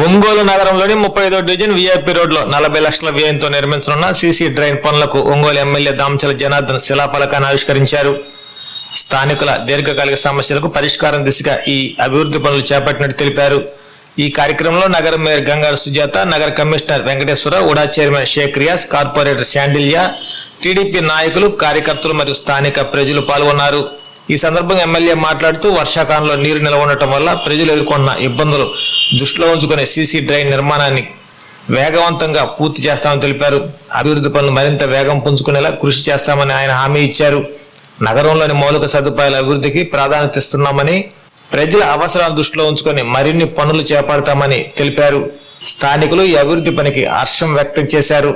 ఒంగోలు నగరంలోని 35వ division VIP రోడ్లో 40 లక్షల వ్యయంతో నిర్మించనున్న సీసీ డ్రైన్ పనులకు ఒంగోలు ఎమ్మెల్యే దామచల జనార్దన్ శిలాఫలకాన్ని ఆవిష్కరించారు. స్థానికుల దీర్ఘకాలిక సమస్యలకు పరిష్కారం దిశగా ఈ అభివృద్ధి పనులు చేపట్టినట్టు తెలిపారు. ఈ కార్యక్రమంలో నగర మేయర్ గంగారు సుజాత, నగర commissioner Venkateswara, UDA chairman Sheikh Riyaz, corporator Sandilya, TDP నాయకులు, కార్యకర్తలు మరియు స్థానిక ప్రజలు పాల్గొన్నారు. ఈ సందర్భంగా ఎమ్మెల్యే మాట్లాడుతూ వర్షాకాలంలో నీరు నిల్వ ఉండటం వల్ల ప్రజలు ఎదుర్కొన్న ఇబ్బందులు దృష్టిలో ఉంచుకుని సీసీ డ్రైన్ నిర్మాణాన్ని వేగవంతంగా పూర్తి చేస్తామని తెలిపారు. అభివృద్ధి పనులు మరింత వేగం పుంజుకునేలా కృషి చేస్తామని ఆయన హామీ ఇచ్చారు. నగరంలోని మౌలిక సదుపాయాల అభివృద్ధికి ప్రాధాన్యత ఇస్తున్నామని, ప్రజల అవసరాల దృష్టిలో ఉంచుకొని మరిన్ని పనులు చేపడతామని తెలిపారు. స్థానికులు ఈ అభివృద్ధి పనికి హర్షం వ్యక్తం చేశారు.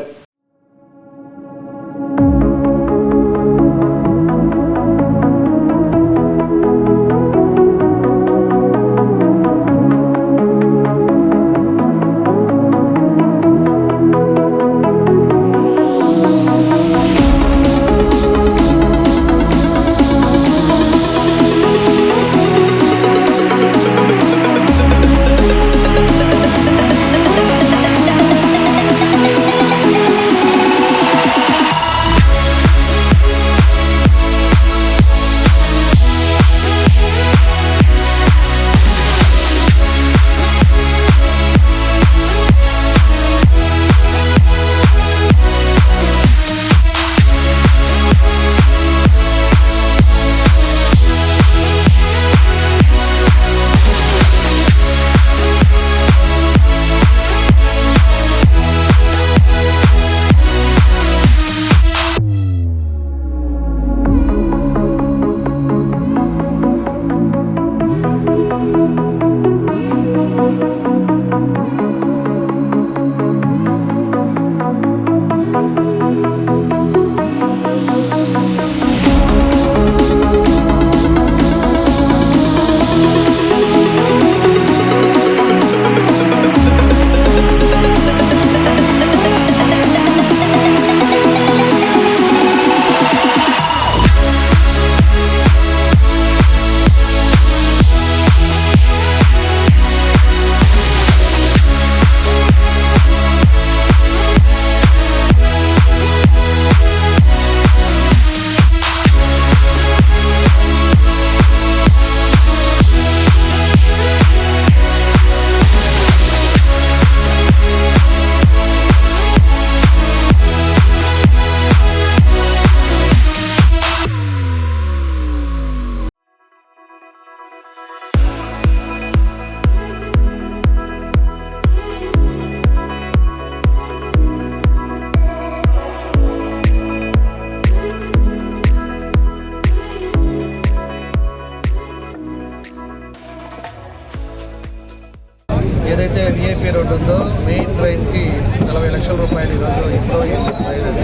ఏదైతే విఐపీ రోడ్డు ఉందో మెయిన్ డ్రైన్కి 40 లక్షల రూపాయలు ఈరోజు ఇంప్రూవ్ చేసిన డ్రైన్ అది.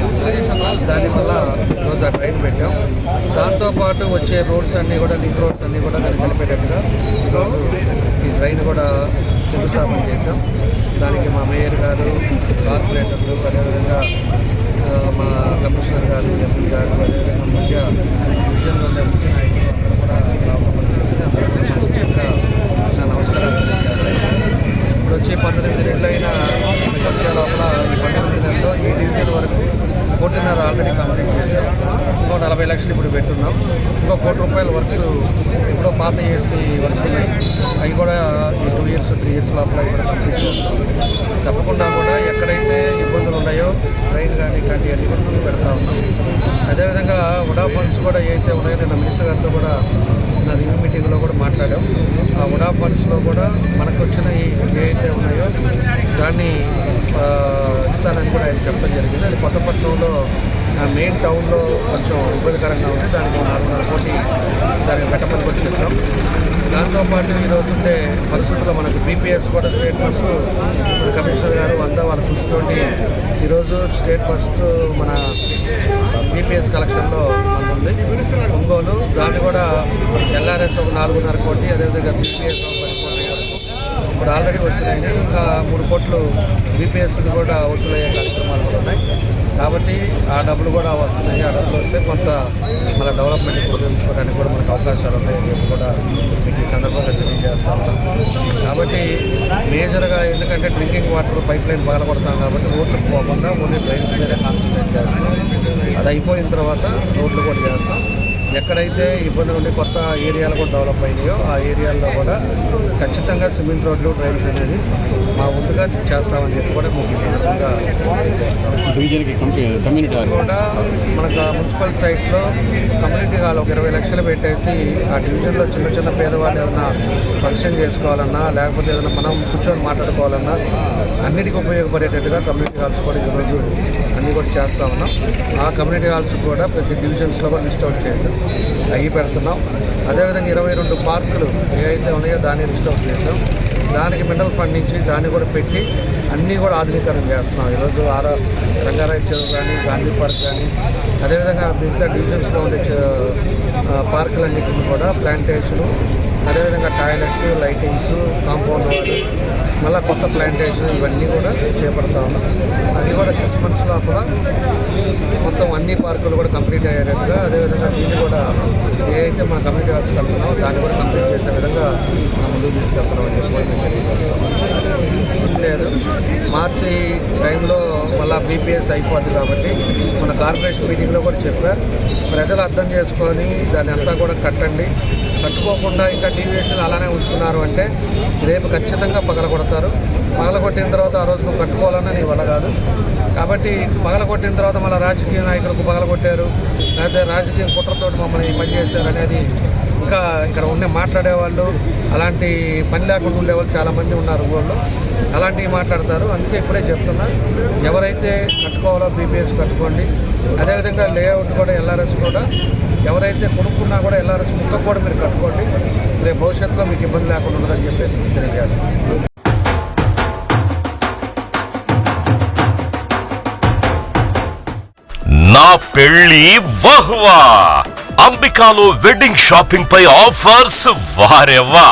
దానివల్ల ఈరోజు ఆ డ్రైన్ పెట్టాం. దాంతోపాటు వచ్చే రోడ్స్ అన్నీ కూడా, లింక్ రోడ్స్ అన్నీ కూడా దాన్ని కలిపేటట్టుగా ఈరోజు ఈ డ్రైన్ కూడా శంకుస్థాపన చేశాం. దానికి మా మేయర్ గారు, కార్పొరేటర్లు, అదేవిధంగా మా కమిషనర్ గారు, ఎంపీ గారు, అదేవిధంగా మధ్య డివిజన్లో ఉండే ముఖ్య నాయకులు అందరూ కూడా నమస్కారాలు తెలియజేయాలి. ఇప్పుడు వచ్చే 18 నెలలైన వచ్చే లోపల ఈ 12 నెలల్లో ఈ డివిజన్ వరకు 1.5 ఆల్రెడీ కంప్లీట్ చేసాం. ఇంకో 40 లక్షలు ఇప్పుడు పెట్టున్నాం. ఇంకో ₹1 కోటి వర్క్స్ ఇప్పుడు పాత చేసి వర్క్స్ అవి కూడా ఈ 2 ఇయర్స్ 3 ఇయర్స్ లోపల ఇక్కడ కంప్లీట్ చేస్తాం. తప్పకుండా కూడా ఎక్కడైతే ఇబ్బందులు ఉన్నాయో ట్రైన్ కానీ ఇట్లాంటి అన్ని కూడా ముందు పెడతా ఉన్నాం. అదేవిధంగా ఉడా ఫండ్స్ కూడా ఏవైతే ఉన్నాయో నేను మినిస్టర్ గారితో కూడా నా రివ్యూ మీటింగ్లో కూడా మాట్లాడాం. ఆ ఉడా ఫండ్స్లో కూడా మనకు వచ్చిన ఏవైతే ఉన్నాయో దాన్ని ఇస్తానని కూడా ఆయన చెప్పడం జరిగింది. అది కొత్తపట్నంలో మెయిన్ టౌన్లో కొంచెం ఇబ్బందికరంగా ఉంది. దానికి 4.5 కోటి దానికి పెట్టమని కూడా చెప్తాం. దాంతోపాటు ఈరోజు ఉండే పరిస్థితుల్లో మనకు బీపీఎస్ కూడా స్టేట్ ఫస్ట్ మన కమిషనర్ గారు వాళ్ళ కృషితోటి ఈరోజు స్టేట్ ఫస్ట్ మన బీపీఎస్ కలెక్షన్లో అందుంది ఒంగోలు. దాన్ని కూడా ఎల్ఆర్ఎస్ ఒక 4.5 కోటి, అదేవిధంగా బీపీఎస్ 10 కోటి ఇప్పుడు ఆల్రెడీ వస్తున్నాయి. ఇంకా 3 కోట్లు బీపీఎస్ది కూడా వసూలయ్యే కార్యక్రమాలు కూడా ఉన్నాయి. కాబట్టి ఆ డబ్బులు కూడా వస్తున్నాయి. ఆ డబ్బులు వస్తే కొంత మన డెవలప్మెంట్ ఉపయోగించుకోవడానికి కూడా మనకు అవకాశాలు ఉన్నాయని చెప్పి కూడా మీకు ఈ సందర్భంగా తెలియజేస్తా ఉన్నాం. కాబట్టి మేజర్గా ఎందుకంటే డ్రింకింగ్ వాటర్ పైప్ లైన్ పగలగొడతాం కాబట్టి రోడ్లకు పోకుండా ఓన్లీ డ్రైన్స్ మీదే కాన్సన్ట్రేట్ చేస్తాం. అది అయిపోయిన తర్వాత రోడ్లు కూడా చేస్తాం. ఎక్కడైతే ఇబ్బందులు ఉండి కొత్త ఏరియాలు కూడా డెవలప్ అయినాయో ఆ ఏరియాల్లో కూడా ఖచ్చితంగా సిమెంట్ రోడ్లు డ్రైన్స్ అనేది మా ముందుగా చేస్తామని చెప్పి కూడా మీకు ఈ సందర్భంగా కూడా మనకు మున్సిపల్ సైట్లో కమ్యూనిటీ హాల్ ఒక 20 లక్షలు పెట్టేసి ఆ డివిజన్లో చిన్న చిన్న పేదవాళ్ళు ఏదైనా ఫంక్షన్ చేసుకోవాలన్నా లేకపోతే ఏదైనా మనం కూర్చొని మాట్లాడుకోవాలన్నా అన్నిటికీ ఉపయోగపడేటట్టుగా కమ్యూనిటీ హాల్స్ కూడా ఈరోజు అన్నీ కూడా చేస్తూ ఉన్నాం. ఆ కమ్యూనిటీ హాల్స్ కూడా ప్రతి డివిజన్స్లో కూడా లిస్ట్ అవుట్ చేసాం, అవి పెడుతున్నాం. అదేవిధంగా 22 పార్కులు ఏవైతే ఉన్నాయో దాన్ని లిస్ట్ అవుట్ చేసాం. దానికి మినరల్ ఫండ్ నుంచి దాన్ని కూడా పెట్టి అన్నీ కూడా ఆధునీకరణ చేస్తున్నాం. ఈరోజు రంగారాయ చెరువు కానీ గాంధీ పార్క్ కానీ అదేవిధంగా మిగతా డివిజన్స్లో ఉండే పార్కులన్నింటినీ కూడా ప్లాంటేషను, అదేవిధంగా టాయిలెట్స్, లైటింగ్స్, కాంపౌండ్ వాళ్ళు, మళ్ళీ కొత్త ప్లాంటేషన్ ఇవన్నీ కూడా చేపడతా ఉన్నాం. అది కూడా 6 months లోపల మొత్తం అన్ని పార్కులు కూడా కంప్లీట్ అయ్యేటట్టుగా, అదేవిధంగా దీన్ని కూడా ఏదైతే మన కమ్యూనిటీ హాల్స్ కడుతున్నామో దాన్ని కూడా కంప్లీట్ చేసే విధంగా మనం ముందుకు తీసుకెళ్తున్నామని చెప్పి మేము తెలియజేస్తాం. లేదు మార్చి టైంలో మళ్ళీ బీపీఎస్ అయిపోద్ది కాబట్టి మన కార్పొరేషన్ మీటింగ్లో కూడా చెప్పారు, ప్రజలు అర్థం చేసుకొని దాన్ని అంతా కూడా కట్టండి, కట్టుకోకుండా ఇంకా డీవియేషన్ అలానే ఉంచుతున్నారు అంటే రేపు ఖచ్చితంగా పగలగొడతారు. పగలగొట్టిన తర్వాత ఆ రోజు నువ్వు కట్టుకోవాలన్నా నీ వల్ల కాదు. కాబట్టి పగలగొట్టిన తర్వాత మళ్ళీ రాజకీయ నాయకులకు పగలగొట్టారు, లేకపోతే రాజకీయ కుట్రతో మమ్మల్ని పని చేశారు అనేది ఇంకా ఇక్కడ ఉండే మాట్లాడేవాళ్ళు, అలాంటి పని లేకుండా ఉండేవాళ్ళు చాలామంది ఉన్నారు ఊళ్ళో, అలాంటివి మాట్లాడతారు. అందుకే ఇప్పుడే చెప్తున్నా, ఎవరైతే కట్టుకోవాలో బీపీఎస్ కట్టుకోండి. అదేవిధంగా లేఅవుట్ కూడా ఎల్ఆర్ఎస్ కూడా ఎవరైతే కొనుక్కున్నా కూడా ఎల్ఆర్ఎస్ ముక్క కూడా మీరు కట్టుకోండి. రేపు భవిష్యత్తులో మీకు ఇబ్బంది లేకుండా ఉండదని చెప్పేసి మీకు తెలియజేస్తాం. నా పెళ్లి వహ్వా అంబికాలో వెడ్డింగ్ షాపింగ్ పై ఆఫర్స్ వారెవ్వా.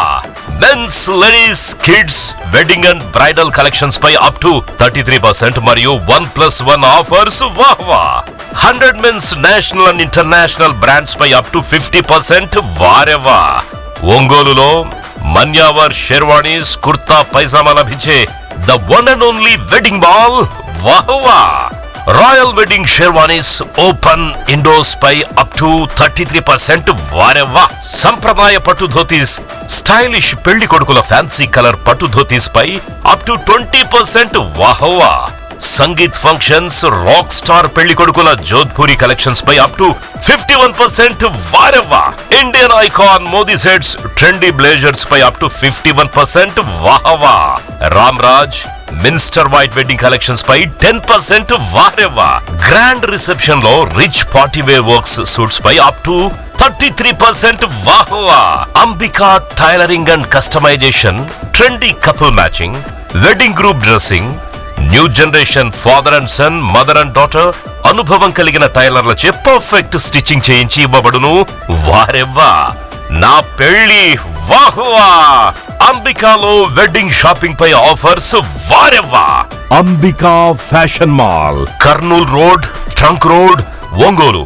Men's, ladies, kids wedding and bridal collections పై అప్ టు 33% మరియు 1+1 ఆఫర్స్ వాహ్వా. 100 men's national and international brands పై అప్ టు 50% వారెవ్వా. ఒంగోలులో మన్యావర్ షెర్వాణీస్, కుర్తా, పైజామా లభించే the one and only wedding mall వాహ్వా. Royal wedding sherwanis open indoors పై అప్ టు 33% వారెవ్వా. సంప్రదాయ పట్టు ధోతీస్, స్టైలిష్ పెళ్లి కొడుకుల ఫ్యాన్సీ కలర్ పట్టు ధోతీస్ పై అప్ టు 20% వాహ్వా. సంగీత్ ఫంక్షన్స్, రాక్ స్టార్ పెళ్లి కొడుకుల జోధ్పూరి కలెక్షన్స్ పై అప్ టు 51% వారెవ్వా. Indian icon Modi sets, trendy blazers పై అప్ టు 51% వాహ్వా. Ram Raj minister white wedding collections పై 10% వారెవ్వా. గ్రాండ్ రిసెప్షన్ లో rich party wear works suits పై అప్ టు 33% వాహ్వా. Ambika tailoring and customisation, trendy couple matching, wedding group dressing, new generation father and son, mother and daughter అనుభవం కలిగిన టైలర్లచే perfect stitching చేయించి ఇవ్వబడును వారెవ్వా. నా పెళ్లి వాహ్వా. అంబికాలో వెడ్డింగ్ షాపింగ్ పై ఆఫర్స్ వారెవ్వా. Ambika fashion mall, Kurnool road, trunk road, Ongole.